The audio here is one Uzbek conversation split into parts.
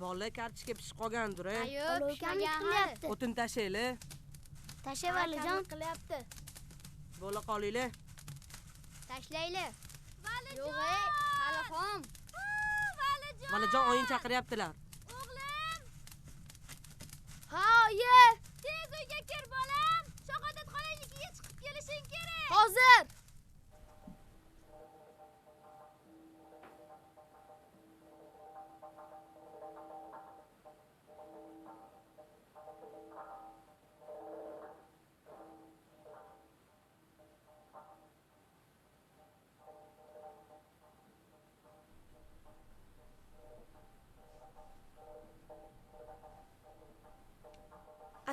Bola kartochka pishib qolgandir. Yo'q, pishmagan hali. O'tin tashlayli. Tashlab Valijon qilyapti. Bola qolinglar. Tashlayli. Yo'q, hali xom. Valijon o'yin chaqiryaptilar. Ha, oyi. Tez uyga kir bolam. Shahodat xolanikiga chiqib kelishing kerak. Hozir.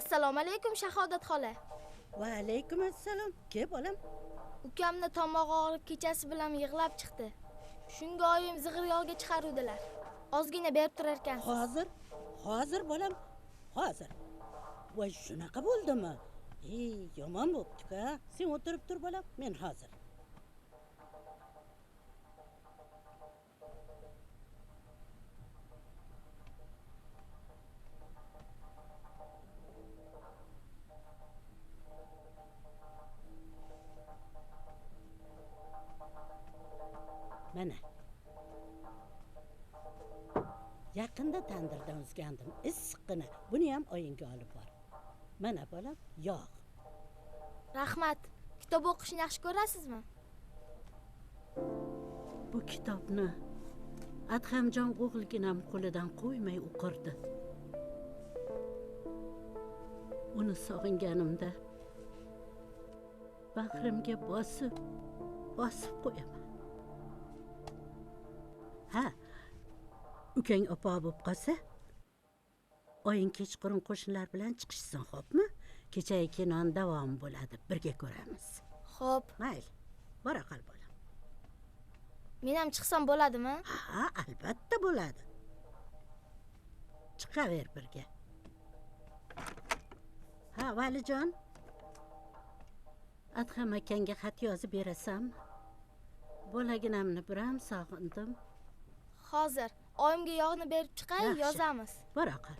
Assalomu alaykum Shahodat xola. Va alaykum assalom. Ke bolam? Ukamni tomog'i og'rib kechasi bilan yig'lab chiqdi. Shunga oyim zig'ir yog'ga chiqaruvdilar. Ozgina berib turar ekansiz. Hozir bolam. Hozir. Voy shunaqa bo'ldimi? Yomon bo'pti-ku. Sen o'tirib tur bolam, men hozir. Mana. Yaqinda tandirdan uzgandim, issiqqina. Buni ham oyingga olib bor. Mana bolam, yog'. Rahmat. Kitob o'qishni yaxshi ko'rasizmi? Bu kitobni Adhamjon o'g'ilginam qo'lidan qo'ymay o'qirdi. Uni sog'inganimda bag'rimga bosib qo'yaman. Ha, ukang opa bo'lib qolsa, oying kechqurun qo'shnilar bilan chiqishsin, xo'pmi? Kechagi kinon davom bo'ladi, birga ko'ramiz. Xo'p. Mayli, bora qol bolam. Men ham chiqsam bo'ladimi? Ha, albatta bo'ladi. Chiqaver birga. Ha, Valijon. Adham akangga xat yozib berasanmi? Bolaginamni biram sog'indim. Hozir oyimga yog'ni berib chiqay, yozamiz. Bora qol.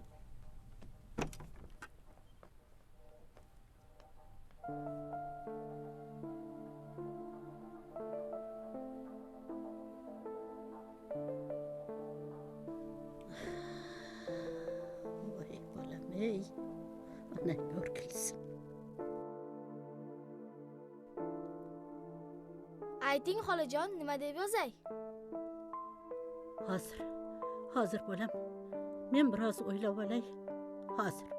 Voy bolam, ey. Ana ko'rgilsin. Ayting xolajon, nima deb yozay? Hozir bolam. Men biroz o'ylab olay. Hozir.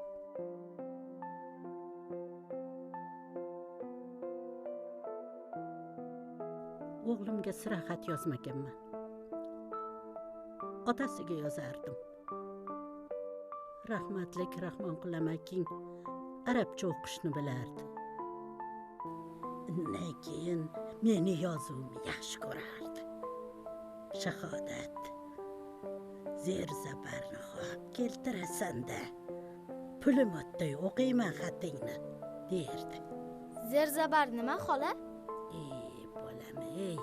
O'g'limga sira xat yozmaganman. Otasiga yozardim. Rahmatlik Rahmonqul amaking arabcha o'qishni bilardi. Undan keyin meni yozuvimni yaxshi ko'rardi. Shahodat, zer zabarni olib keltirasan-da, pulim o'tday o'qiyman xatingni, derdi. Zer zabar nima, xola? Bolam, ey.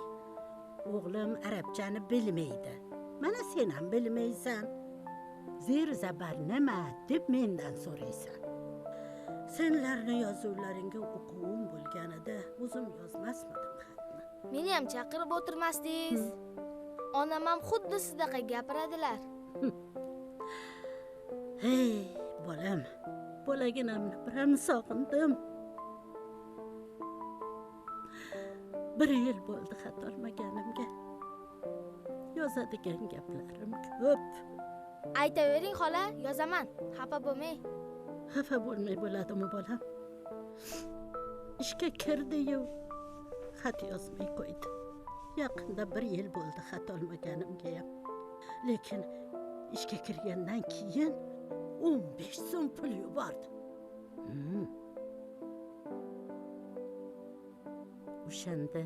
O'g'lim arabchani bilmaydi. Mana sen ham bilmaysan. Zer zabar nima deb mendan so'raysan. Senlarni yozuvlaringga o'quvim bo'lganida o'zim yozmasmidim xatni. Meni ham chaqirib o'tirmasdingiz. Onam ham xuddi sizdaqa gapiradilar. Hey, bolam, bolaginamni biram sog'indim. Bir yil bo'ldi xat olmaganimga. Yozadigan gaplarim ko'p. Aytavering xola, yozaman. Xafa bo'lmang. Xafa bo'lmay bo'ladimi bolam? Ishga kirdi-yu, xat yozmay qo'ydi. Yaqinda bir yil bo'ldi xat olmaganimga ham. Lekin ishga kirgandan keyin 15 so'm pul yubordi. O'shanda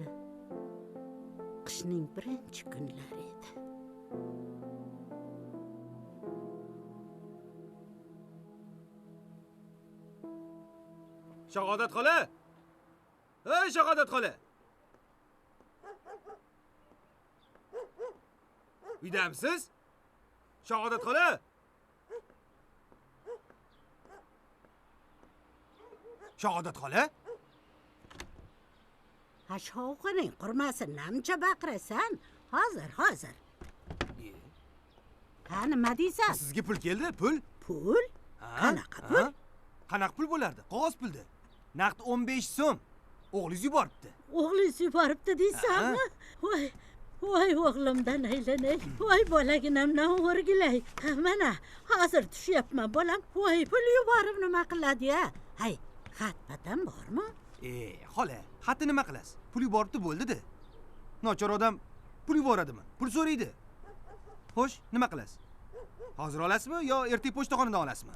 qishning birinchi kunlari edi. Shahodat xola! Ey Shahodat xola! Uydamisiz? Shahodat xola! Shahodat xola? Ha shovqining qurmasin, namcha baqirasan? Hozir. Ha, nima deysan? Sizga pul keldi, pul? Pul? Qanaqa pul? Qanaqa pul bo'lardi? Qog'oz puldi. Naqd 15 so'm. O'g'lingiz yuboribdi. O'g'lingiz yuboribdi deysanmi? Voy o'g'limdan aylanay. Voy bolaginamdan o'rgilay. Mana hozir tushyapman bolam. Voy pul yuborib nima qiladi-ya? Hay, xat-patam bormi? Xola, xatni nima qilasiz? Pul yuboribdi bo'ldi-da. Nochor odam pul yuboradimi? Pul so'raydi. Xo'sh, nima qilasiz? Hozir olasizmi yo ertaga pochtaxonadan olasizmi?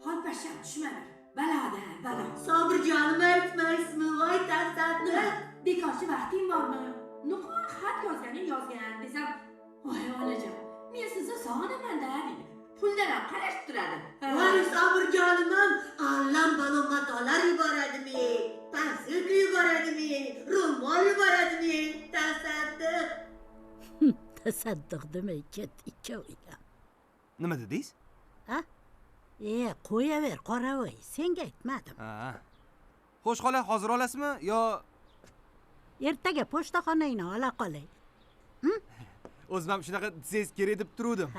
Xonpasham tushmadir. Balo. Sobirjonim aytmaysizmi? Voy tasadduq. Bekorchi vaqting bormi? Nuqul xat yozganing yozgan desam, voy onajon, men sizni sog'inaman-da deydi. Puldan ham qarashib turadi. Voy Sobirjonim ham allam balon matolar yuboradimi? Pansilka yuboradimi? Ro'mol yuboradimi? Tasadduq. Tasadduq demay ket ikkovinglar. Nima dedingiz? Ha? Qo'yaver, qoravoy. Senga aytmadim. Xo'sh xola, hozir olasizmi yo Ertaga pochtaxonangni ola qolay. o'zim ham shunaqa desangiz kerak deb turuvdim.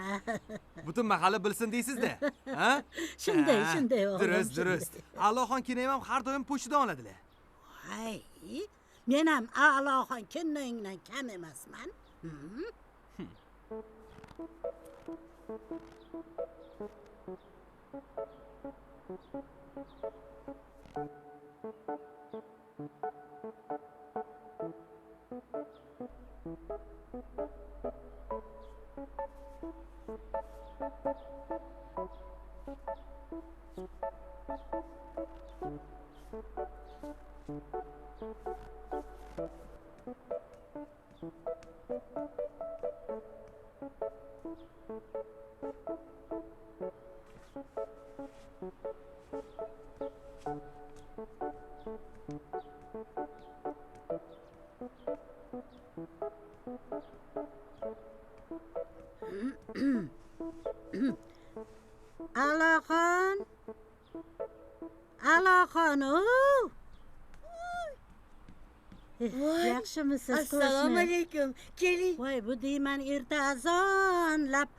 Butun mahalla bilsin deysiz-da. Ha? Shunday o'g'lim. Durust. Allohxon kenayam ham har doim pochtadan oladilar. Hay, men ham Allohxon kenayingdan kam emasman. Allohxon. Yaxshimisiz? Assalomu alaykum. Keling. Voy, bu deyman erta azonlab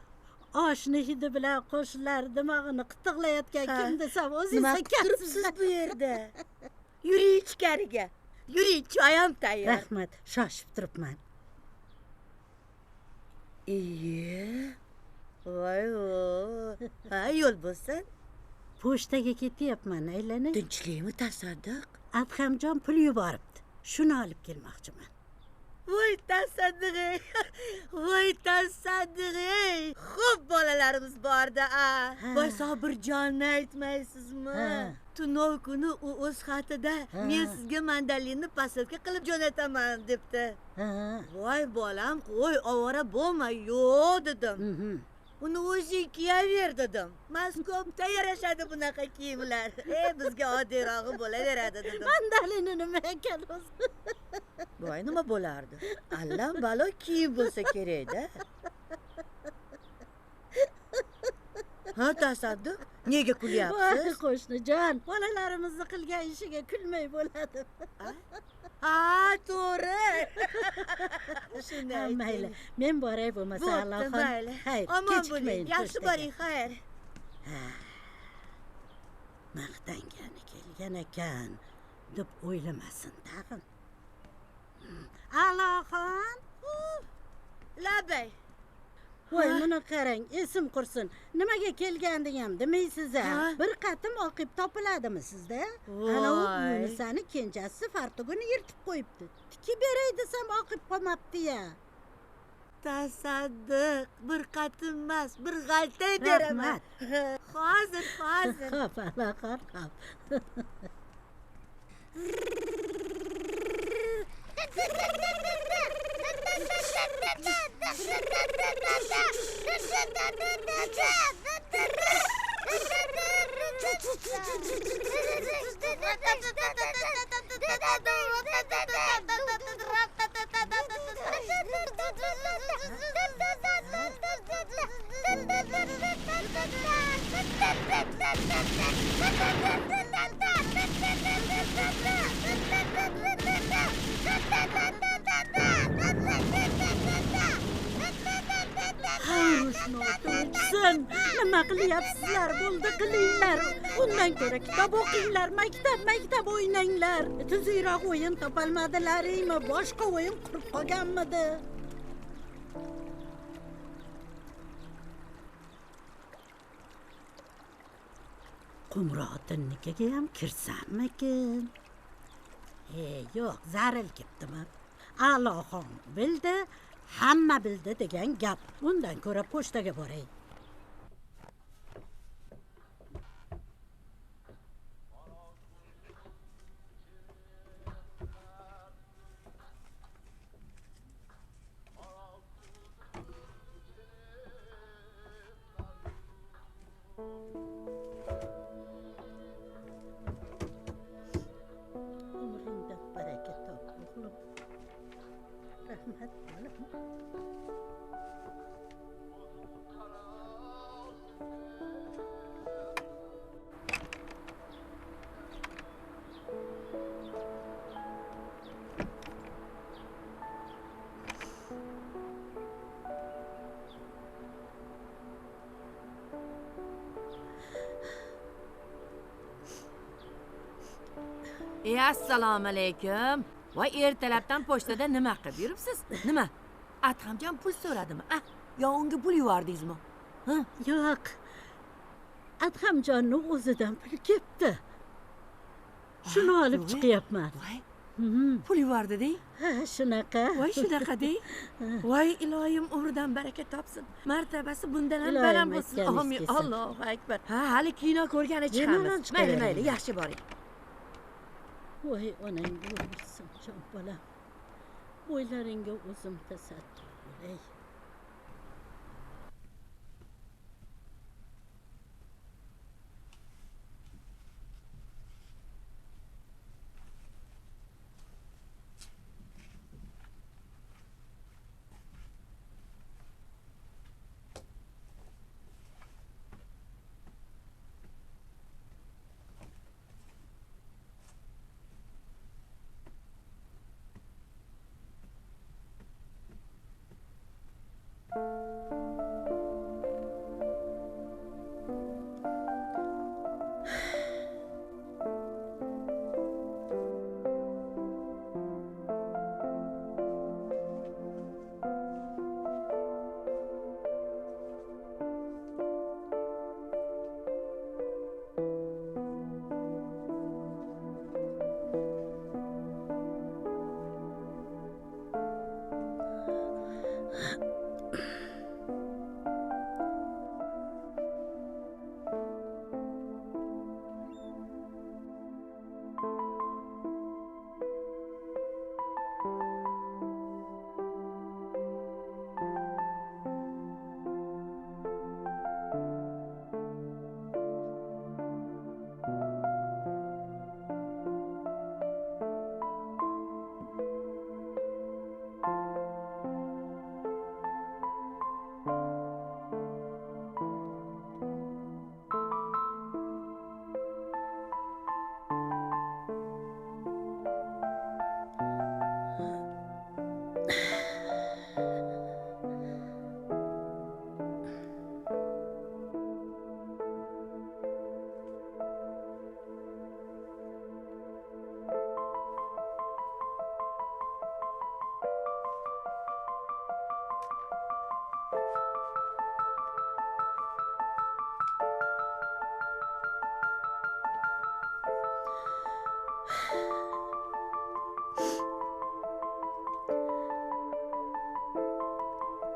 oshni hidi bilan qo'shnilar dimog'ini qitiqlayotgan kim desam o'zingiz Nima turibsiz bu yerda? Yuring ichkariga. Yuring, choyam tayyor. Rahmat, shoshib turibman. Voy. Ha, yo'l bo'lsin. Pochtaga ketyapman, aylanay. Tinchlikmi tasadduq? Adhamjon pul yuboribdi. Shuni olib kelmoqchiman. Voy tasadduq. Voy tasadduq. Xo'p, bolalarimiz borda. Voy Sobirjonni aytmaysizmi? Tunov kuni u o'z xatida men sizga mandalinni posilka qilib jo'nataman debdi. Voy bolam, qo'y, ovora bo'lma, yo'q dedim. Uni o'zing kiyaver dedim. Moskvada yarashadi bunaqa kiyimlar. Bizga oddiyrog'i bo'laveradi dedim. Mandalini nima ekan o'zi? Voy, nima bo'lardi? Allam balo kiyim bo'lsa kerak-da. Ha, tasadduq, nega kulyapsiz? Voy qo'shnijon, bolalarimizni qilgan ishiga kulmay bo'ladi. Ha, to'g'ri. Shunday. Mayli, men boray bo'lmasa Allohxon. Mayli. Hay, omon bo'ling. Yaxshi boring, xayr. Maqtangani kelgan ekan deb o'ylamasin tag'in. Allohxon. Labay. Voy, buni qarang, esim qursin. Nimaga kelganding ham demaysiz-a? Bir qatim oqib topiladimi sizda? Ana u Yunisani kenjasi fartugini yirtib qo'yibdi. Tikib beray desam oqib qolmabdi-ya. Tasadduq, bir qatim emas, bir g'alta beraman. Hozir. Xo'p, Allohxon, xo'p. noto'ysin. Nima qilyapsizlar? Bo'ldi qilinglar. Undan ko'ra kitob o'qinglar, maktab o'ynanglar. Tuzukroq o'yin topolmadilaringmi? Boshqa o'yin qurib qolganmidi? Qumrotinnikiga ham kirsammikin? Yo'q, zaril ketdimi? A'loxon bildi, hamma bildi degan gap. Undan ko'ra pochtaga boray. Umringda baraka top, o'g'lim. Rahmat, bolam. Assalomu alaykum. Voy, ertalabdan pochtada nima qilib yuribsiz? Nima? Adhamjon pul so'radimi? Yo unga pul yubordingizmi? Yo'q. Adhamjonning o'zidan pul ketdi. Shuni olib chiqyapman. Voy, pul yubordi-deng. Ha, shunaqa. Voy, shunaqa-deng. Voy, iloyim umridan baraka topsin. Martabasi bundan ham Iloyim baland bo'lsin. aytganingiz Amin. kelsin. Allohu akbar. Ha, hali kino ko'rgani chiqamiz. Mayli, yaxshi boring. Voy, onang o'lsin, jon bolam. Bo'ylaringga o'zim tasadduq bo'lay.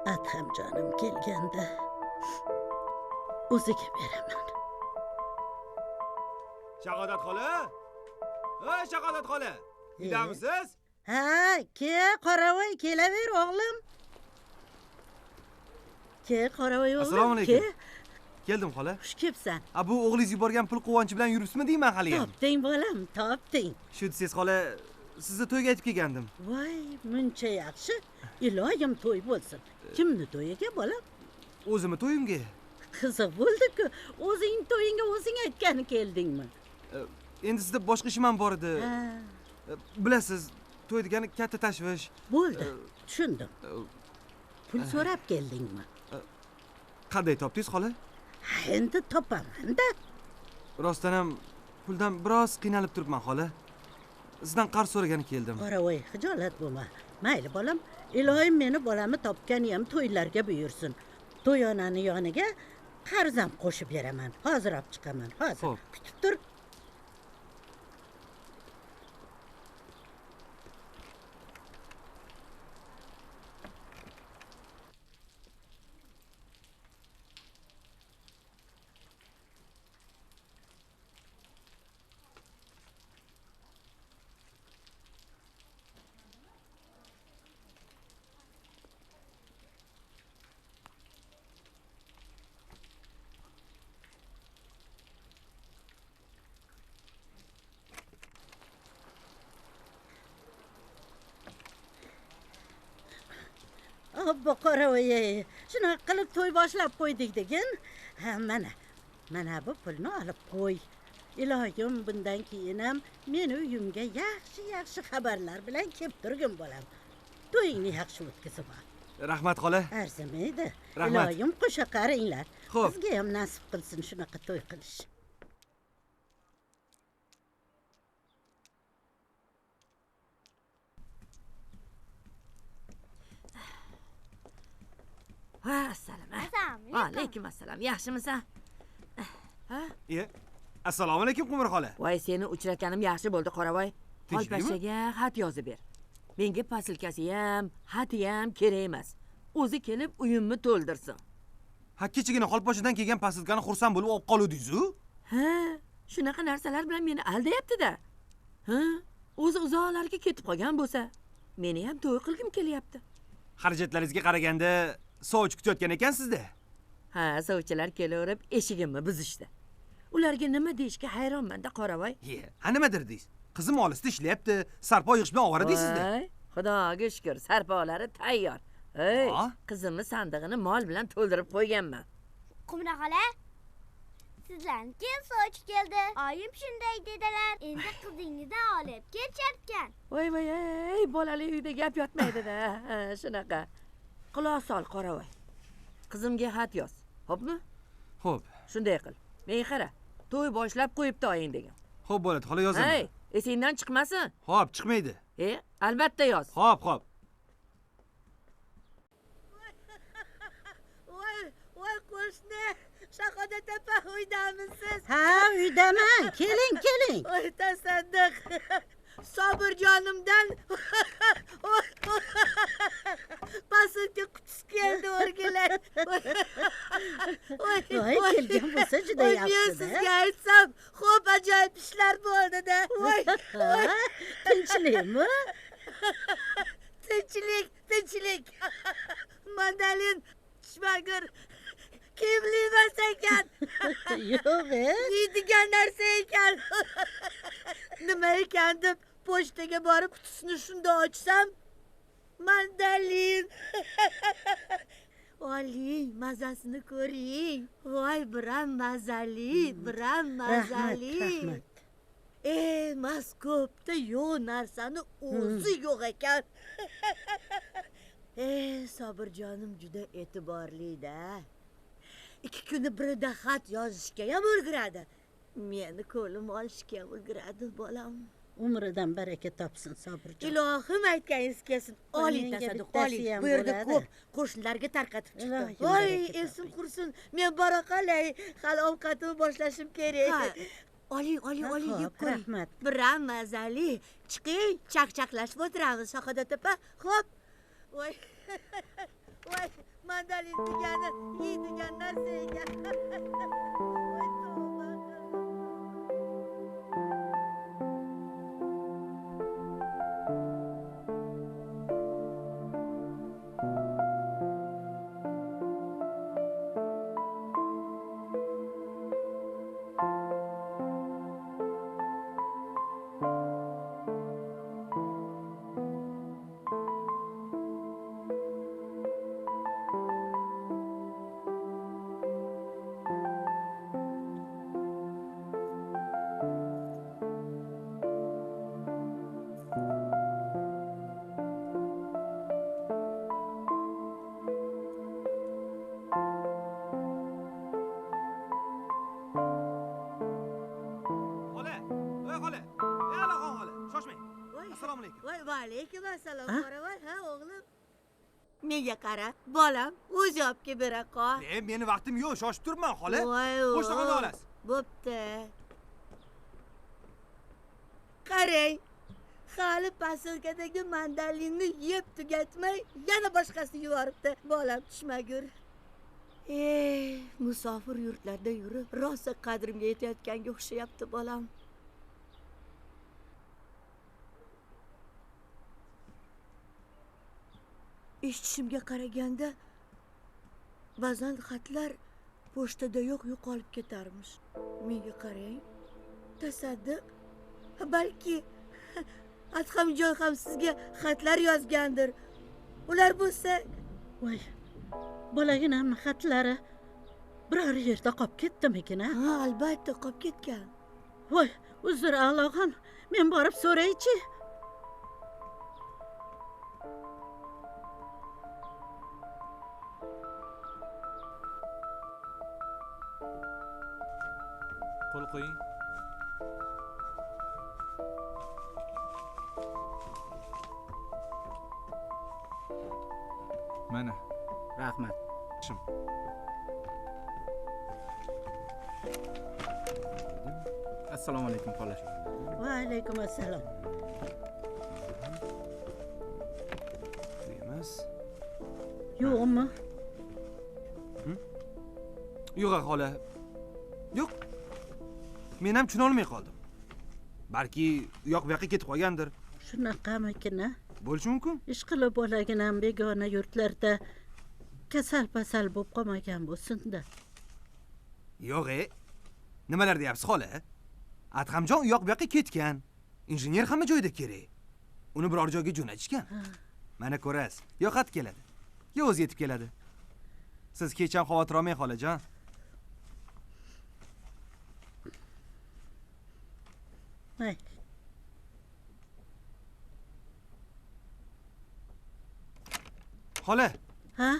Adhamjonim kelganda o'ziga beraman. Shahodat xola? Ey Shahodat xola, uydamisiz? Ha, Qoravoy, kelaver o'g'lim. Qoravoy o'g'lim. Assalomu alaykum. Keldim xola. Xush kelibsan. Bu o'g'lingiz yuborgan pul quvonchi bilan yuribsizmi deyman hali ham. Topding bolam, topding. Shu desiz xola, sizni to'yga aytib kelgandim. Voy, muncha yaxshi. Iloyim to'y bo'lsin. Kimni to'yiga bolam? O'zimni to'yimga. Qiziq bo'ldi-ku. O'zing to'yingga o'zing aytgani keldingmi? Endi sizda boshqa ishim ham bor edi. Ha, Bilasiz, to'y degani katta tashvish. bo'ldi. Tushundim. Pul so'rab keldingmi? qanday topdingiz xola? Endi topaman-da. Rostdan ham puldan biroz qiynalib turibman xola. Sizdan qarz so'ragani keldim. Qoravoy, xijolat bo'lma. Mayli bolam, ilohim meni bolamni topgani ham to'ylarga buyursin. To'yonani yoniga qarzam qo'shib beraman. Hozir olib chiqaman. Hozir. Xo'p. Kutib tur. Obbo qoravoy, shunaqa qilib to'y boshlab qo'ydik degin. Ha, mana bu pulni olib qo'y. Ilohim bundan keyin ham meni uyimga yaxshi xabarlar bilan kelib turgin bolam. To'yingni yaxshi o'tkazib ol. Rahmat xola. Arzimaydi. Rahmat. Ilohim qo'sha qaringlar. Xo'p. Bizga ham nasib qilsin shunaqa to'y qilish. Assalomu alaykum. Assalom. Yaxshimisan? Ha? Assalomu alaykum Qumar xola. Voy, seni uchratganim yaxshi bo'ldi, Qoravoy. Tinchlikmi? Xolpashchaga xat yozib ber. Menga posilkasi ham, xati ham kerak emas. O'zi kelib uyimni to'ldirsin. Ha, kechagina Xolposhdan kelgan pasilkani xursand bo'lib olib qoluvdingiz-ku? Ha, shunaqa narsalar bilan meni aldayapti-da. Ha, o'zi uzoqlarga ketib qolgan bo'lsa, meni ham to'y qilgim kelyapti. Xarajatlaringizga qaraganda sovchi kutayotgan ekansizda. Ha, sovchilar kelaverib eshigimni buzishdi. Ularga nima deyishga hayronman-da, Qoravoy. Ha, nima dedingiz? Qizim olisda ishlayapti, sarpo yig'ish bilan ovora deysizda. Voy, Xudoga shukr, sarpolari tayyor. Ey, Ha? qizimni sandig'ini mol bilan to'ldirib qo'yganman. Qumra xola, sizlarni keyin sovchi keldi. Oyim shunday dedilar. Endi qizingizni olib kelisharkan. Voy, ey, bolali uyda gap yotmaydi-da. Ha, shunaqa. Quloq sol, Qoravoy. Qizimga xat yoz. Xo'pmi? Xo'p. Shunday qil. Men qara, to'y boshlab qo'yibdi oying degan. Xo'p bo'ladi, xola yozaman. Hey, esingdan chiqmasin. Xo'p, chiqmaydi. Albatta yoz. Xo'p. Voy qo'shni, Shahodat opa uydamisiz? Ha, uydaman. Keling. Voy tasadduq. Sobirjonimdan pasilka qutisi keldi o'rgilar. Voy, kelgan bo'lsa juda Men yaxshi-da. sizga aytsam, xo'p ajoyib ishlar bo'ldi-da. Voy, Tinchlikmi? tinchlik. Mandalin tushmagur. Kiyimli emas ekan. Yo'q, Yeydigan narsa ekan. Nima ekan deb pochtaga borib qutisini shunda ochsam, mandalin. Oling, mazasini ko'ring. Voy, biram mazali. Rahmat. Moskvda yo'q narsani o'zi yo'q ekan. Sobirjonim juda e'tiborli-da. 2 kuni birida xat yozishga ham o'rgiradi. Meni ko'lim olishga ham o'rgiradi, bolam. Umridan baraka topsin Sobirjon. Ilohim aytganingiz kelsin. Oling Menga tasadduq, bittasi oling. ham Bu yerda bo'ladi. ko'p qo'shnilarga tarqatib chiqdim. Ilohim Voy, baraka esim toping. qursin. Men bora qolay. Hali ovqatimni boshlashim kerak. Oling, Xo'p, yeb ko'ring. rahmat. Biram mazali. Chiqing, chaqchaqlashib o'tiramiz, Shahodat opa. Xo'p. Voy. Voy, mandalin degani yeydigan narsa ekan. Voy, tavba. Assalomu alaykum. Voy, va alaykum assalom. Ha? Qoravoy, ha o'g'lim. Menga qara, bolam, o'zi olib kelib bera qol. Meni vaqtim yo'q, shoshib turibman, xola. Voy, Pochtaxonaga olasiz. Bo'pti. Qarang. Hali posilkadagi mandalinni yeb tugatmay, yana boshqasini yuboribdi. Bolam tushmagur. Musofir yurtlarda yurib, rosa qadrimga yetayotganga o'xshayapti bolam. Eshitishimga qaraganda, ba'zan xatlar pochtada yo'qolib ketarmish. Menga qarang. Tasadduq. Balki Adhamjon ham sizga xatlar yozgandir. Ular bo'lsa, voy, bolaginamni xatlari biror yerda qolib ketdimikin, ha? ha, albatta qolib ketgan. Voy, uzr Allohim, men borib so'raychi. Qo'l qo'ying. Mana. Rahmat. Shim. Assalomu alaykum xola. Va alaykum assalom. Emas. Yo'qmi? Yo'q, xola. Yo'q. Men ham tushuna olmay qoldim. Balki u yoq bu yoqqa ketib qolgandir. Shunaqamikin, ha? Bo'lishi mumkin. Ishqilib bolaginam begona yurtlarda kasal-pasal bo'lib qolmagan bo'lsin-da. Yo'q, nimalar deyapsiz, xola? Adhamjon u yoq bu yoqqa ketgan. Injener hamma joyda kerak. Uni biror joyga jo'natishgan. Mana ko'rasiz, yo xat keladi, yo o'zi yetib keladi. Siz hech ham xavotir olmang, xolajon. Mayli. Xola, Ha?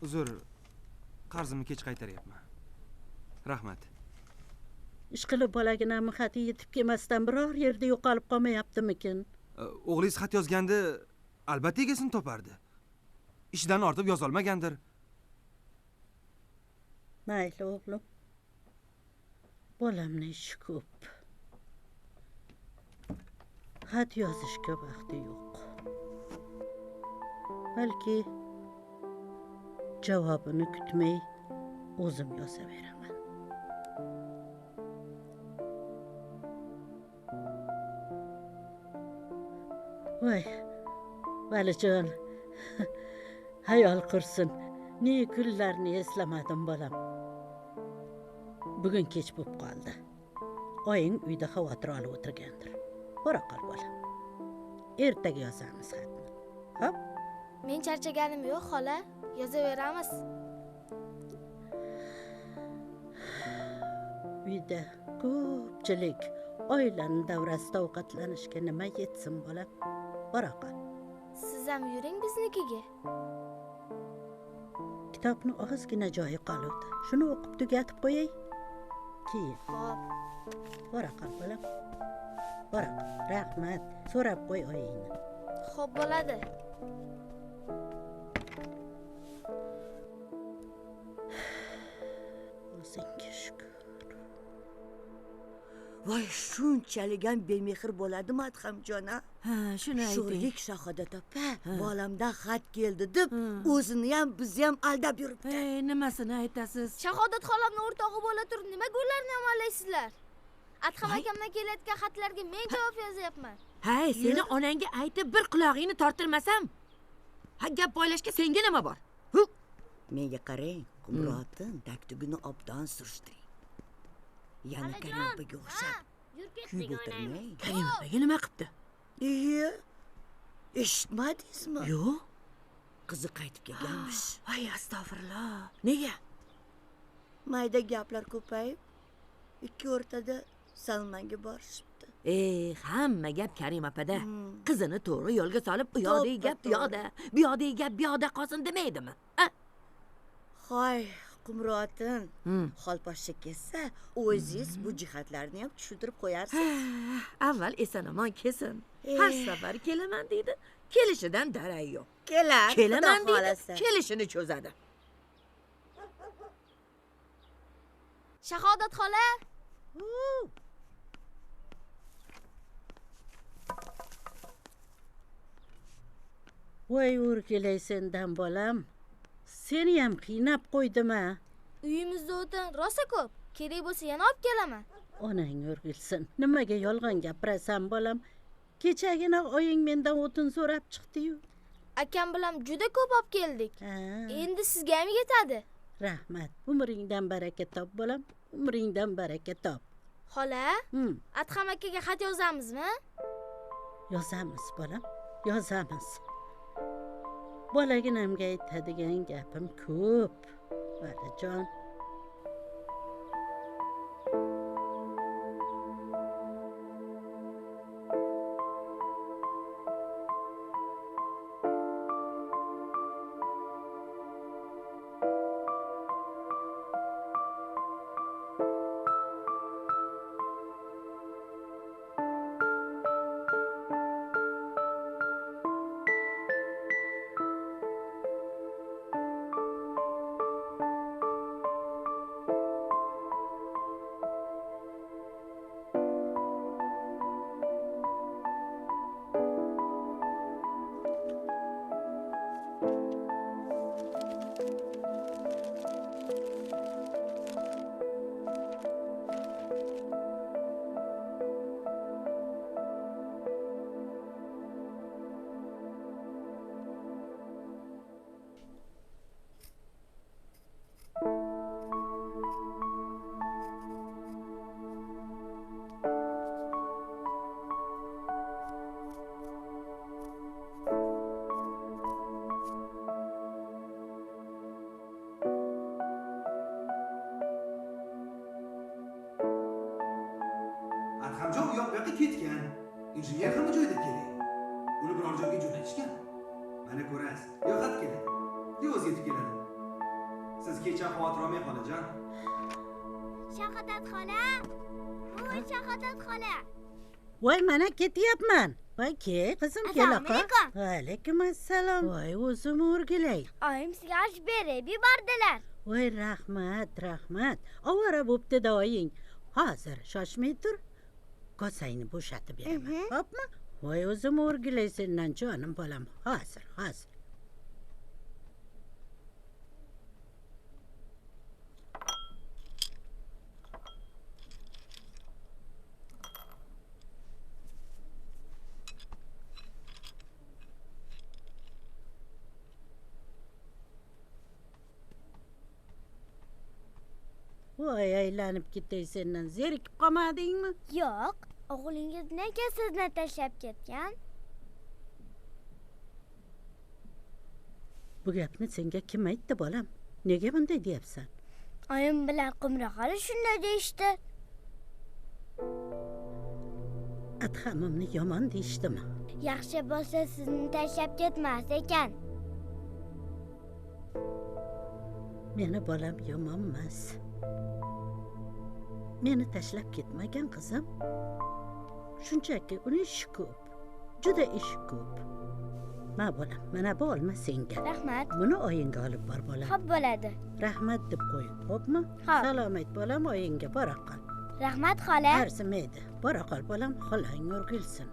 uzr. Qarzimni kech qaytaryapman. Rahmat. Ishqilib bolaginamni xati yetib kelmasdan biror yerda yo'qolib qolmayaptimikin? O'g'lingiz xat yozganda albatta egasini topardi. Ishidan ortib yoza olmagandir. Mayli o'g'lim. Bolamning ishi ko'p. Xat yozishga vaqti yo'q. Balki javobini kutmay o'zim yozaveraman. Voy, Valijon, hayol qursin. Ne kunlarni eslamadim bolam. Bugun kech bo'lib qoldi. Oying uyda xavotir olib o'tirgandir. Bora qol bolam. Ertaga yozamiz xatni. Hop? Men charchaganim yo'q, xola. Yozaveramiz. Uyda ko'pchilik oilani davrasida ovqatlanishga nima yetsin bolam? Bora qol. Siz ham yuring biznikiga. Kitobni ozgina joyi qoldi. Shuni o'qib tugatib qo'yay. Keyin. Xo'p. Bora qol bolam. Bora qol. Rahmat. So'rab qo'y oyingni. Xo'p bo'ladi. O'zingga shukr. Voy, shunchalik ham bemehr bo'ladimi Adhamjon, ha? Ha, shuni ayting. Sho'rlik Shahodat opa, bolamdan xat keldi deb, o'zini ham bizni ham aldab yuribdi. Nimasini aytasiz? Shahodat xolamning o'rtog'i bo'la turib, nimaga ularni yomonlaysizlar? Adham akamdan kelayotgan xatlarga men javob yozyapman. Hay, seni onangga aytib bir qulog'ingni tortilmasam, ha gap poylashga senga nima bor? Menga qarang, Qumrotin taktugini obdan surishtiring. Yana Karim opaga o'xshab kuyib o'tirmang. Karim opaga nima qilibdi? Iye, eshitmadingizmi? Yo'q. Qizi qaytib kelganmish. Voy, astag'firulloh. Nega? Mayda gaplar ko'payib, ikki o'rtada Salmanga borishibdi. Hamma gap Karim opada. Qizini to'g'ri yo'lga solib, u yoqdagi gap bu yoqda, bu yoqdagi gap bu yoqda qolsin demaydimi? Hoy, Qumrotin, xolposhcha kelsa, o'zingiz bu jihatlarni ham tushuntirib qo'yarsiz. Avval eson-omon kelsin. Har safar kelaman deydi, kelishidan darak yo'q. Kelar, Kelaman Xudo deydi, xohlasa. kelishini cho'zadi. Shahodat xola, voy o'rgilay sendan bolam, seni ham qiynab qo'ydim-a. uyimizda o'tin rosa ko'p. Kerak bo'lsa yana olib kelaman. Onang o'rgilsin, nimaga yolg'on gapirasan bolam? Kechagina oying mendan o'tin so'rab chiqdi-yu. Akam bilan juda ko'p olib keldik. Ha, Endi sizga ham yetadi. rahmat. Umringdan baraka top bolam, umringdan baraka top. Xola, Adham akaga xat yozamizmi? Yozamiz bolam, yozamiz. Bolaginamga aytadigan gapim ko'p. Valijon. Adhamjon u yoq bu yoqqa ketgan. Injener hamma joyda kerak. Uni biror joyga jo'natishgan. Mana ko'rasiz. Yo xat keladi. Yo o'zi yetib keladi. Siz kecha xavotir olmang xolajon. Shahodat xola. Voy Shahodat xola. Voy mana ketyapman. Voy ke, qizim kela Assalomu alaykum. Va alaykum assalom. Voy o'zim o'rgilay. Oyim sizga osh berib yubordilar. Voy rahmat, rahmat. Ovora bo'pti doying. Hozir shoshmay tur. Kosangni bo'shatib beraman. Xo'pmi? Voy o'zim o'rgilay sendan jonim bolam. Hozir, hozir. Voy aylanib ketay sendan zerikib qolmadingmi? Yo'q, o'g'lingiz nega sizni tashlab ketgan? Bu gapni senga kim aytdi bolam? Nega bunday deyapsan? Oyim bilan Qumra xola shunday deyishdi. Adhamimni yomon deyishdimi? Yaxshi bo'lsa sizni tashlab ketmas ekan. Meni bolam yomon emas. Meni tashlab ketmagan qizim. Shunchaki uni ishi ko'p. Juda ishi ko'p. Ma bolam, mana bu olma senga. Rahmat. Buni oyingga olib bor bolam. Xo'p bo'ladi. Rahmat deb qo'y, xo'pmi? Xo'p. Salomat bolam, oyingga bora qol. Rahmat xola. Arzimaydi. Bora qol bolam, xolang o'rgilsin.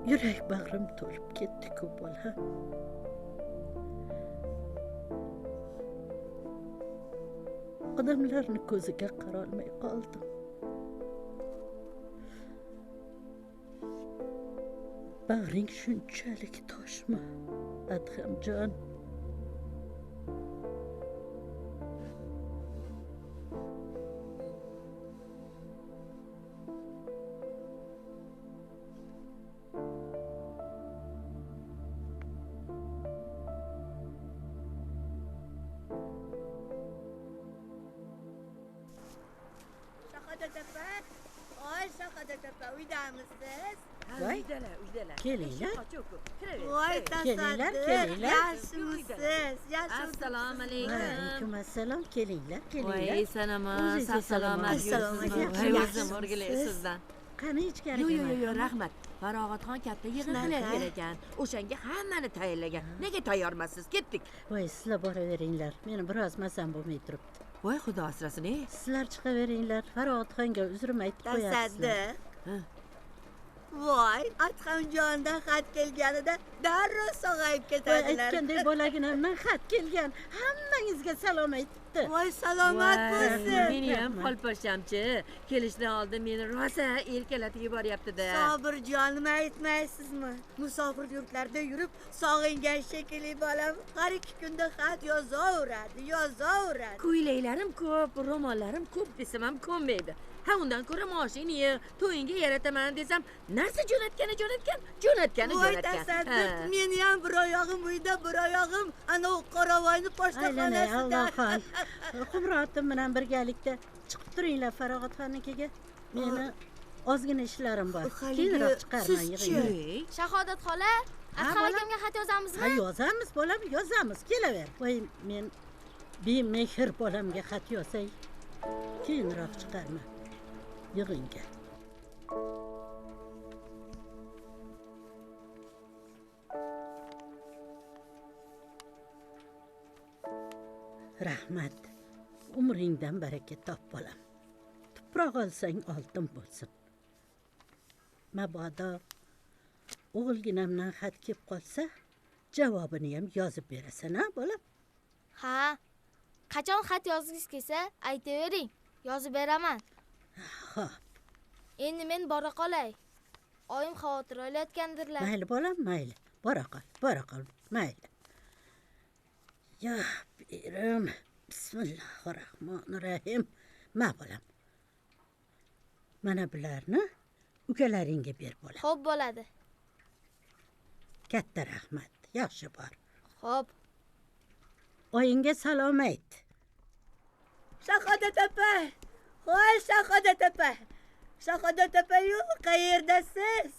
Yurak bag'rim to'lib ketdi-ku bola. Odamlarni ko'ziga qarolmay qoldim. bag'ring shunchalik toshmi, Adhamjon? uydamisiz? Voy. Uydalar. Kelinglar. Voy Kelinglar, tasadduq, kelinglar. yaxshimisiz? Assalomu alaykum. Alaykum assalom. Kelinglar, kelinglar. Voy sanaman, O'zingizga salomat Assalomu yuribsiz. alaykum. Voy Yaxshimisiz? o'zim o'rgilay sizdan. Qani ichkari Yo'q, rahmat. Farog'atxon katta yig'in qilayotgan ekan. O'shanga hammani tayyorlagan. Nega tayyormisiz? Ketdik. voy, sizlar boraveringlar, meni biroz mazam bo'lmay turibdi. Voy xudo asrasin, Sizlar chiqaveringlar, Farog'atxonga uzrim aytib qo'yasizlar. Tasadduq. Voy, Adhamjondan xat kelganida darrov sog'ayib Voy, ketadilar. aytgandek bolaginamdan xat kelgan, hammangizga salom aytibdi. Voy, salomat bo'lsin. Meni ham qolpashamchi. Kelishdan oldin meni rosa erkalatib yuboryapti-da. Sobirjonim aytmaysizmi? Musofir yurtlarda yurib, sog'ingan shekilli bolam har 2 kunda xat yozaveradi. Ko'ylaklarim ko'p, ro'mollarim ko'p desam ham ko'nmaydi. Ha, undan ko'ra moshini to'yingga yarataman desam, narsa jo'natgan. Voy, tasadduq, meni ham bir oyog'im uyda, bir oyog'im ana u qoravoyni Aylanay pochtaxonasida. Allohxon. Qumrotim bilan birgalikda chiqib turinglar Farog'atxonnikiga. Meni ozgina ishlarim bor. Keyinroq chiqarman yig'inglar. Shahodat xola, Adham akamga xat yozamizmi? Ha, yozamiz bolam, yozamiz. Kelaver. Voy, men bemehr bolamga xat yozay. Keyinroq chiqarman yig'inga. Rahmat. Umringdan baraka top bolam. Tuproq olsang oltin bo'lsin. Mabodo o'g'ilginamdan xat kelib qolsa, javobini ham yozib berasan, ha bolam? Ha. Qachon xat yozgingiz kelsa, aytavering. Yozib beraman. Xo'p. Endi men bora qolay. Oyim xavotir olayotgandirlar. Mayli bolam, mayli. Bora qol, mayli. Ya birim. Bismillahirrohmanirrohim. Ma bolam. Mana bularni ukalaringga ber bolam. Xo'p bo'ladi. Katta rahmat. Yaxshi bor. Xo'p. Oyingga salom ayt. Shahodat opa. Voy, Shahodat opa. Shahodat opa-yu, qayerdasiz?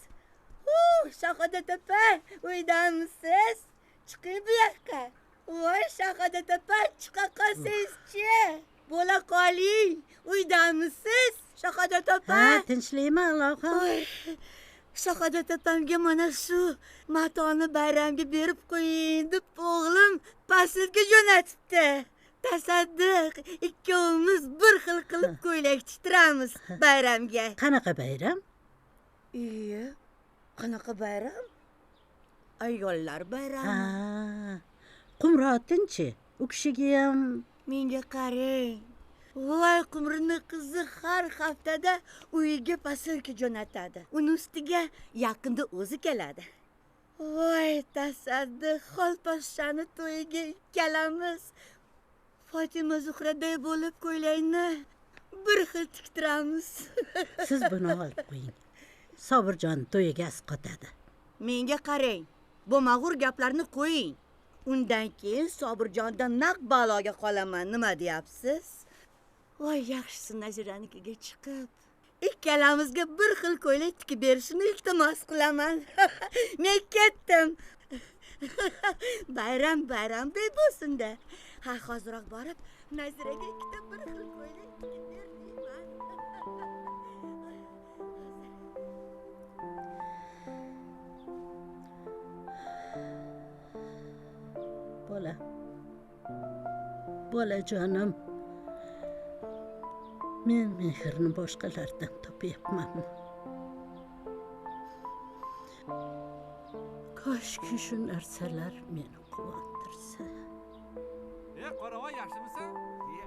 Shahodat opa, uydamisiz? Chiqing bu yoqqa. Voy, Shahodat opa, chiqa qolsangiz-chi? Bo'la qoling. Uydamisiz? Shahodat opa. Ha, tinchlikmi Allohxon? Voy, Shahodat opamga mana shu matoni bayramga berib qo'ying deb o'g'lim pasilga jo'natibdi. Tasadduq, ikkovimiz bir xil qilib ko'ylak tiktiramiz bayramga. Qanaqa bayram? Iye, qanaqa bayram? Ayollar bayrami. Ha. Qumrotinchi? U kishiga ham Menga qarang. Voy, Qumrining qizi har haftada uyiga pasilka jo'natadi. Uni ustiga yaqinda o'zi keladi. Voy, tasadduq, xolposhani to'yiga ikkalamiz Fatima Zuhraday bo'lib ko'ylakni bir xil tiktiramiz. siz buni olib qo'ying. Sobirjon to'yiga asqotadi. Menga qarang. Bu mag'ur gaplarni qo'ying. Undan keyin Sobirjondan naq baloga qolaman, nima deyapsiz? Voy, yaxshisi Naziranikiga chiqib ikkalamizga bir xil ko'ylak tikib berishini iltimos qilaman. Men ketdim. Bayram-bayramday bo'lsin-da. Ha, hoziroq borib Naziraga ikkita bir xil ko'ylak tikib ber deyman. Bolajonim. Men mehrni boshqalardan topyapmanmi? Koshki shu narsalar meni quvontirsa. Qoravoy, yaxshimisan?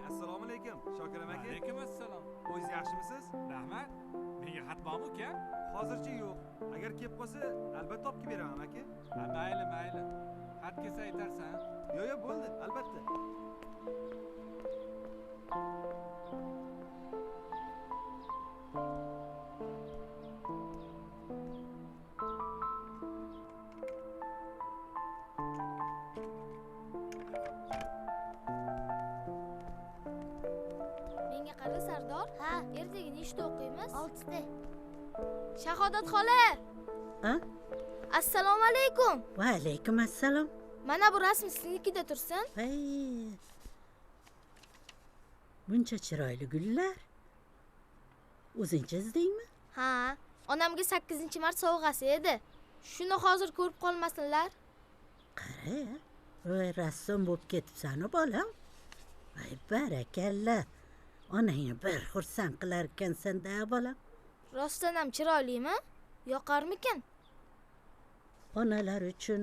Assalomu alaykum. Shokir aka. Alaykum assalom. O'zingiz yaxshimisiz? Rahmat. Men menga xat bormi uka? Hozircha yo'q. Agar kelib qolsa, albatta olib kelib beraman, aka. Ha, mayli. Xat kelsa aytarsan. Yo'q, bo'ldi, albatta. Menga qara Sardor. Ha, Ertaga nechta o'qiymiz? 6 ta. Shahodat xola. Ha? Assalomu alaykum. Va alaykum assalom. Mana bu rasm siznikida tursin. Voy. Buncha chiroyli gullar. O'zing chizdingmi? Ha, onamga 8-mart sovg'asi edi. Shuni hozir ko'rib qolmasinlar. Qara. Voy, rassom bo'lib ketibsan bolam. Voy, barakalla. Onangni bir xursand qilar ekansan-da bolam. Rostdan ham chiroylimi? Yoqarmikin? Onalar uchun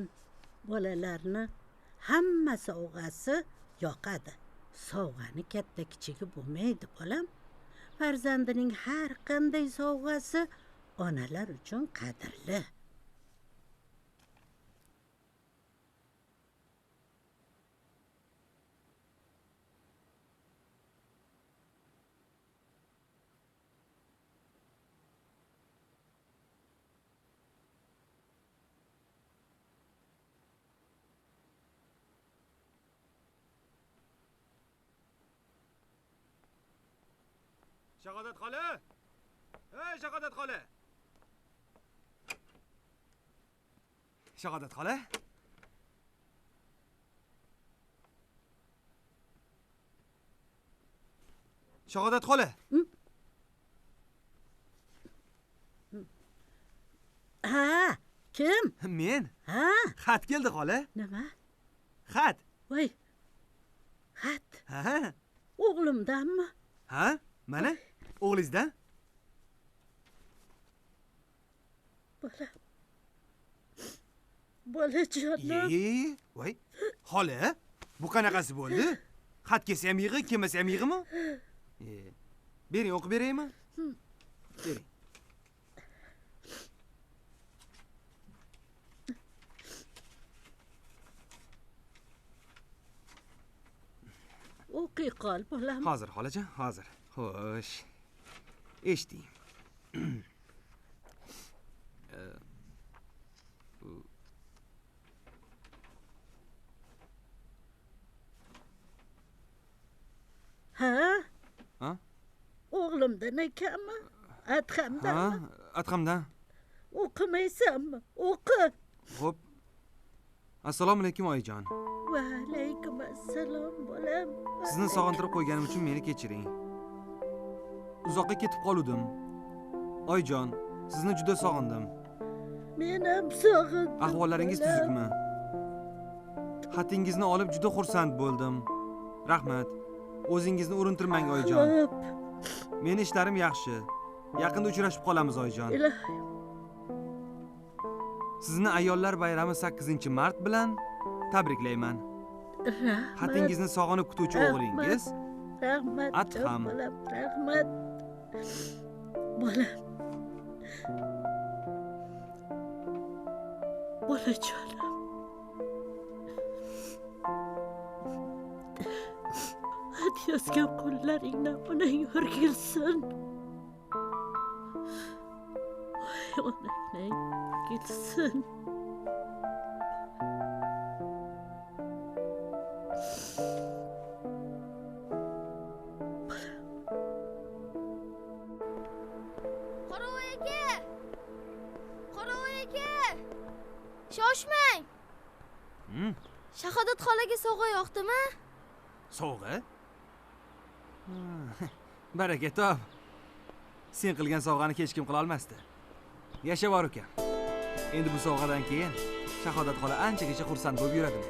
bolalarni hamma sovg'asi yoqadi. Sovg'ani katta kichigi bo'lmaydi bolam. Farzandining har qanday sovg'asi onalar uchun qadrli. Shahodat xola! Ey, Shahodat xola! Shahodat xola? Shahodat xola! Ha, kim? Men? Ha, Xat keldi xola. nima? Xat. Voy. Xat. Ha? O'g'limdanmi? Ha? Mana o'g'lingizdan? Bola. Bolajonim. Voy. Xola, bu qanaqasi bo'ldi? Xat kelsa ham yig'i, kelmasa ham yig'imi? Bering, o'qib beraymi? Bering. O'qiy qol bolam. Hozir xolajon, hozir. Xo'sh. Eshiting. Ha? Ha? O'g'limdan ekanmi? Adhamdan. Ha? Adhamdan. O'qimaysanmi? O'qi. Xo'p. Assalomu alaykum oyijon. Va alaykum assalom bolam. Sizni sog'intirib qo'yganim uchun meni kechiring. Uzoqqa ketib qoluvdim. Oyijon, sizni juda sog'indim. Men ham sog'indim. Ahvollaringiz tuzukmi? Xatingizni olib juda xursand bo'ldim. Rahmat. O'zingizni urintirmang oyijon. Xo'p. Meni ishlarim yaxshi. Yaqinda uchrashib qolamiz oyijon. Ilohim. Sizni ayollar bayrami 8-mart bilan tabriklayman. Rahmat. Xatingizni sog'inib kutuvchi o'g'lingiz Rahmat. Adham. Bolam, rahmat. Bolam. Bolajonim. Hadi yozgan qo'llaringdan onang o'rgilsin. Voy, onang o'rgilsin. Qorovul aka! Qorovul aka! Shoshmang! Shahodat xolaga sovg'a yoqdimi? Sovg'a? Baraka top. Sen qilgan sovg'ani hech kim qila olmasdi. Yasha bor ekan. Endi bu sovg'adan keyin Shahodat xola anchagacha xursand bo'lib yuradi.